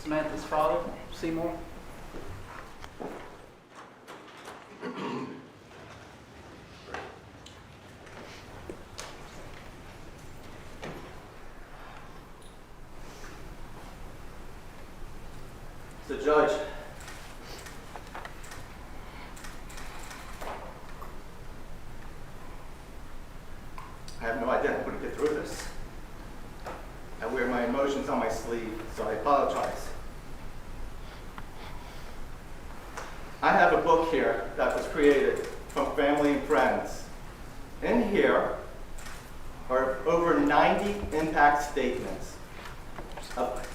Samantha's father, Seymour. So, Judge, I have no idea how I'm going to get through this. I wear my emotions on my sleeve, so I apologize. I have a book here that was created from family and friends. In here are over 90 impact statements of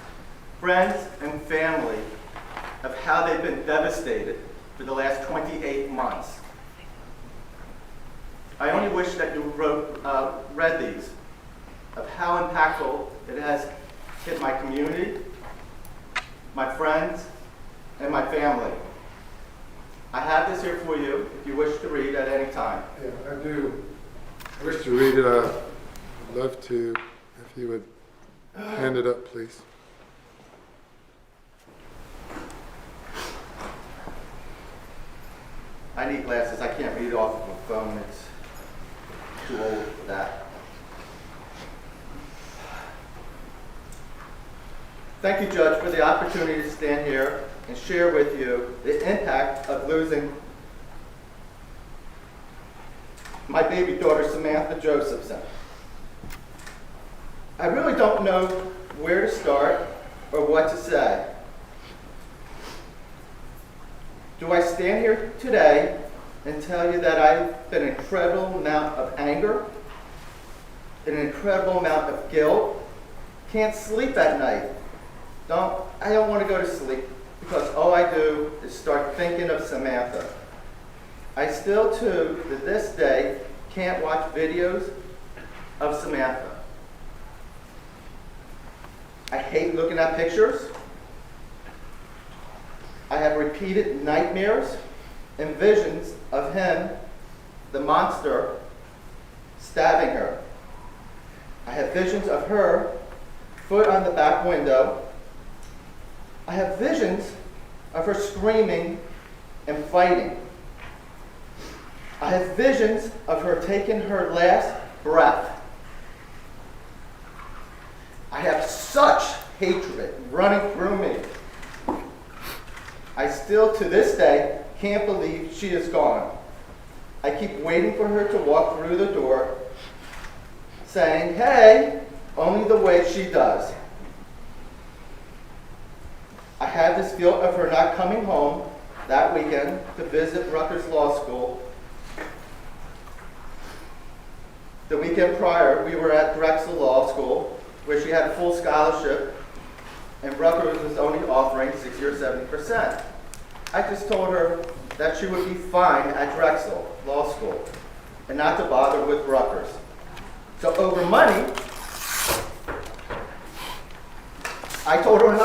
friends and family of how they've been devastated for the last 28 months. I only wish that you read these, of how impactful it has hit my community, my friends, and my family. I have this here for you if you wish to read at any time. Yeah, I do. I wish to read it. I'd love to, if you would hand it up, please. I need glasses. I can't read off of a phone. It's too old for that. Thank you, Judge, for the opportunity to stand here and share with you the impact of losing my baby daughter, Samantha Josephson. I really don't know where to start or what to say. Do I stand here today and tell you that I've been an incredible amount of anger, an incredible amount of guilt, can't sleep at night. I don't want to go to sleep because all I do is start thinking of Samantha. I still, to this day, can't watch videos of Samantha. I hate looking at pictures. I have repeated nightmares and visions of him, the monster, stabbing her. I have visions of her, foot on the back window. I have visions of her screaming and fighting. I have visions of her taking her last breath. I have such hatred running through me. I still, to this day, can't believe she is gone. I keep waiting for her to walk through the door, saying, "Hey," only the way she does. I have this guilt of her not coming home that weekend to visit Rutgers Law School. The weekend prior, we were at Drexel Law School, where she had a full scholarship, and Rutgers was only offering 60 or 70%. I just told her that she would be fine at Drexel Law School and not to bother with Rutgers. So over money, I told her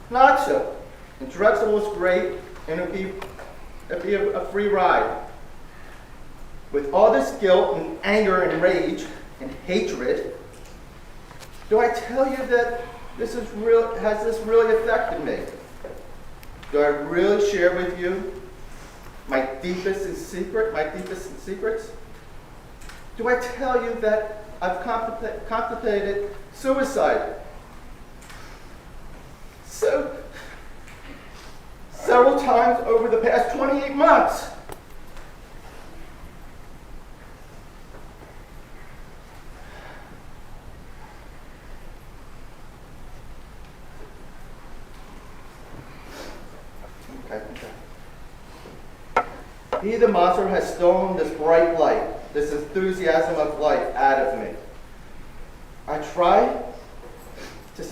not to. And Drexel was great, and it'd be a free ride. With all this guilt and anger and rage and hatred, do I tell you that has this really affected me? Do I really share with you my deepest secrets? Do I tell you that I've contemplated suicide? Several times over the past 28 months. He, the monster, has stolen this bright light, this enthusiasm of life out of me. I try to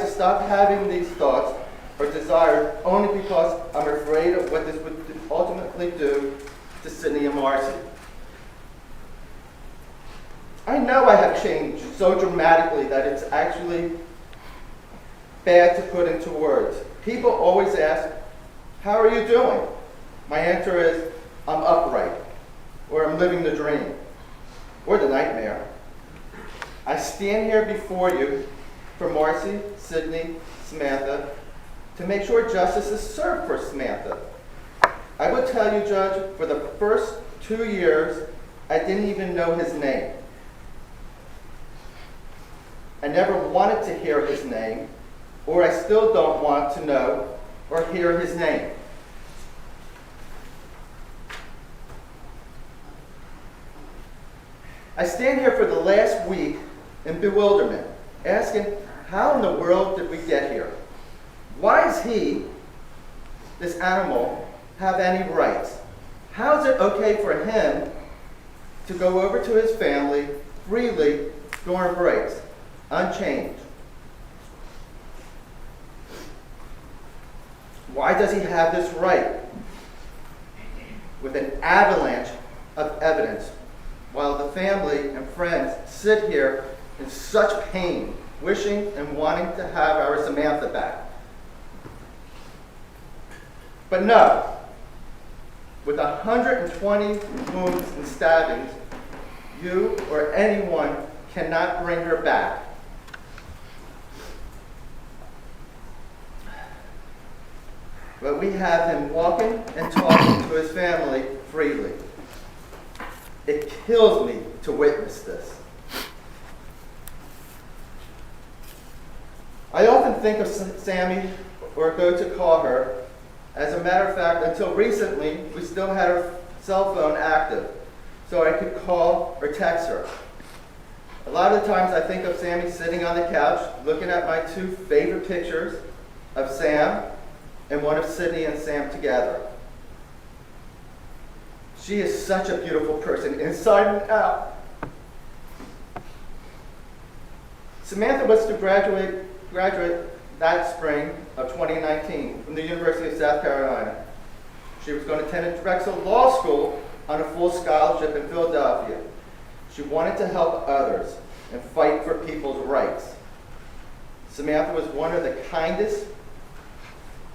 stop having these thoughts or desires only because I'm afraid of what this would ultimately do to Sydney and Marcy. I know I have changed so dramatically that it's actually bad to put into words. People always ask, "How are you doing?" My answer is, "I'm upright," or "I'm living the dream," or the nightmare. I stand here before you for Marcy, Sydney, Samantha, to make sure justice is served for Samantha. I will tell you, Judge, for the first 2 years, I didn't even know his name. I never wanted to hear his name, or I still don't want to know or hear his name. I stand here for the last week in bewilderment, asking, how in the world did we get here? Why does he, this animal, have any rights? How is it okay for him to go over to his family freely during breaks, unchanged? Why does he have this right with an avalanche of evidence while the family and friends sit here in such pain, wishing and wanting to have our Samantha back? But no, with 120 wounds and stabbings, you or anyone cannot bring her back. But we have him walking and talking to his family freely. It kills me to witness this. I often think of Sammy or go to call her. As a matter of fact, until recently, we still had her cell phone active, so I could call or text her. A lot of the times I think of Sammy sitting on the couch, looking at my 2 favorite pictures of Sam and one of Sydney and Sam together. She is such a beautiful person, inside and out. Samantha was to graduate that spring of 2019 from the University of South Carolina. She was going to attend Drexel Law School on a full scholarship in Philadelphia. She wanted to help others and fight for people's rights. Samantha was one of the kindest,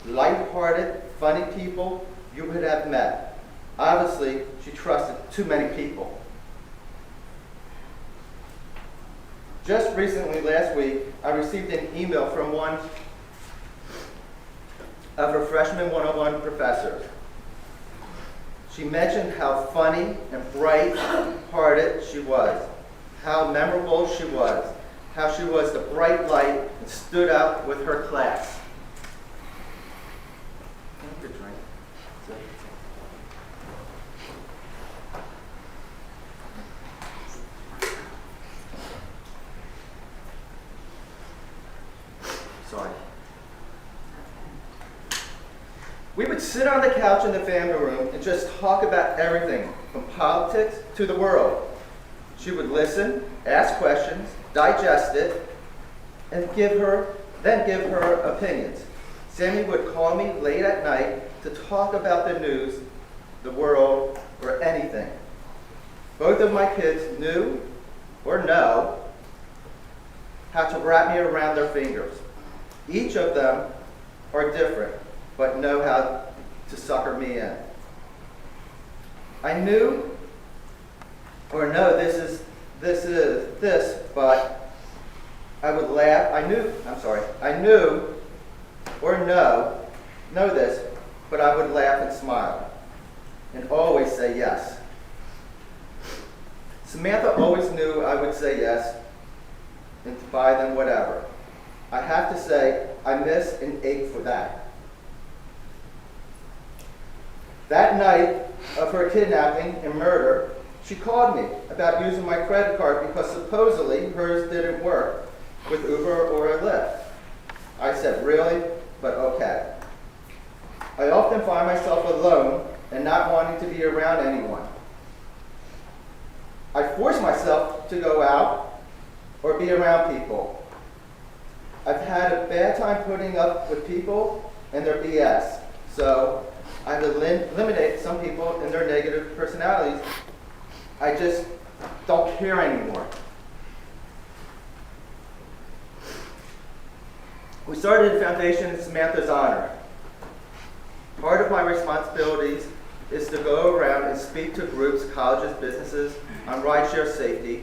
light-hearted, funny people you would have met. Obviously, she trusted too many people. Just recently, last week, I received an email from one of her freshman 101 professors. She mentioned how funny and bright-hearted she was, how memorable she was, how she was the bright light and stood out with her class. Sorry. We would sit on the couch in the family room and just talk about everything, from politics to the world. She would listen, ask questions, digest it, and then give her opinions. Sammy would call me late at night to talk about the news, the world, or anything. Both of my kids knew or know how to wrap me around their fingers. Each of them are different, but know how to sucker me in. I knew or know this, but I would laugh. I knew or know this, but I would laugh and smile and always say yes. Samantha always knew I would say yes and to buy them whatever. I have to say, I miss and ache for that. That night of her kidnapping and murder, she called me about using my credit card because supposedly hers didn't work with Uber or a Lyft. I said, really? But okay. I often find myself alone and not wanting to be around anyone. I force myself to go out or be around people. I've had a bad time putting up with people and their BS, so I've eliminated some people and their negative personalities. I just don't care anymore. We started a foundation in Samantha's honor. Part of my responsibilities is to go around and speak to groups, colleges, businesses on rideshare safety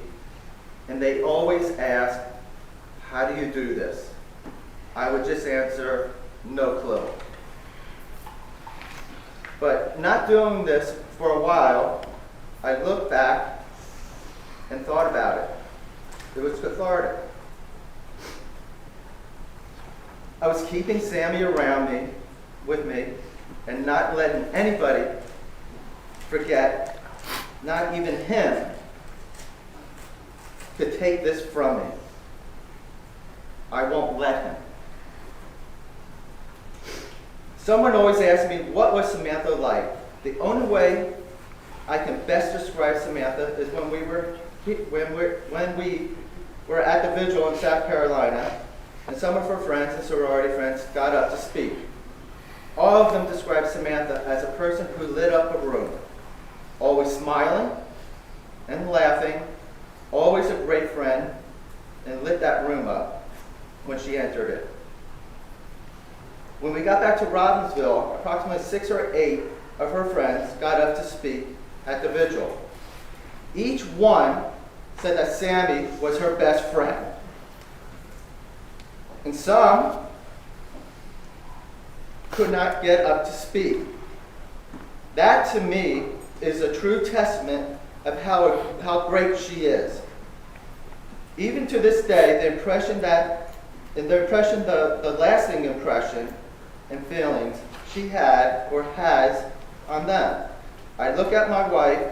and they always ask, how do you do this? I would just answer, no clue. But not doing this for a while, I looked back and thought about it. It was cathartic. I was keeping Sammy around me, with me, and not letting anybody forget, not even him, could take this from me. I won't let him. Someone always asks me, what was Samantha like? The only way I can best describe Samantha is when we were at the vigil in South Carolina, and some of her friends and sorority friends got up to speak. All of them described Samantha as a person who lit up a room, always smiling and laughing, always a great friend, and lit that room up when she entered it. When we got back to Robbinsville, approximately 6 or 8 of her friends got up to speak at the vigil. Each one said that Sammy was her best friend. And some could not get up to speak. That, to me, is a true testament of how great she is. Even to this day, the lasting impression and feelings she had or has on them. I look at my wife,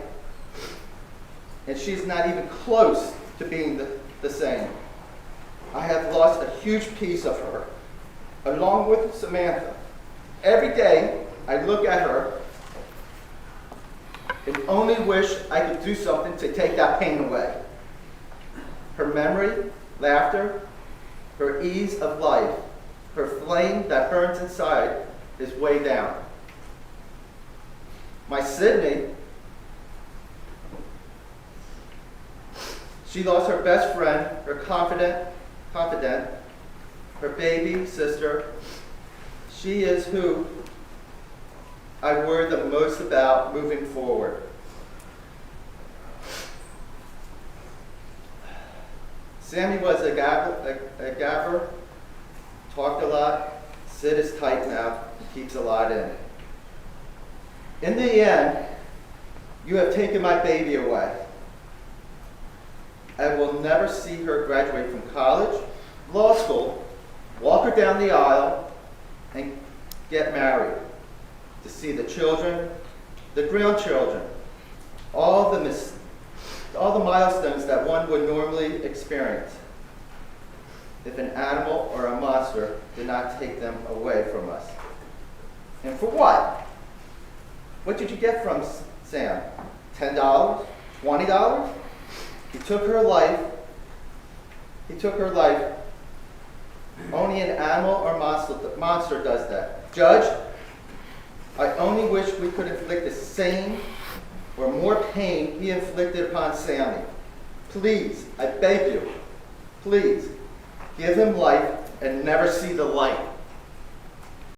and she's not even close to being the same. I have lost a huge piece of her, along with Samantha. Every day, I look at her and only wish I could do something to take that pain away. Her memory, laughter, her ease of life, her flame that burns inside is way down. My Sydney, she lost her best friend, her confidant, her baby sister. She is who I worry the most about moving forward. Sammy was a gabber, talked a lot. Sid is tight now, he keeps a lot in. In the end, you have taken my baby away. I will never see her graduate from college, law school, walk her down the aisle, and get married. To see the children, the grandchildren, all the milestones that one would normally experience if an animal or a monster did not take them away from us. And for what? What did you get from Sam? $10? $20? He took her life. Only an animal or monster does that. Judge, I only wish we could inflict the same or more pain he inflicted upon Sammy. Please, I beg you, please, give him life and never see the light.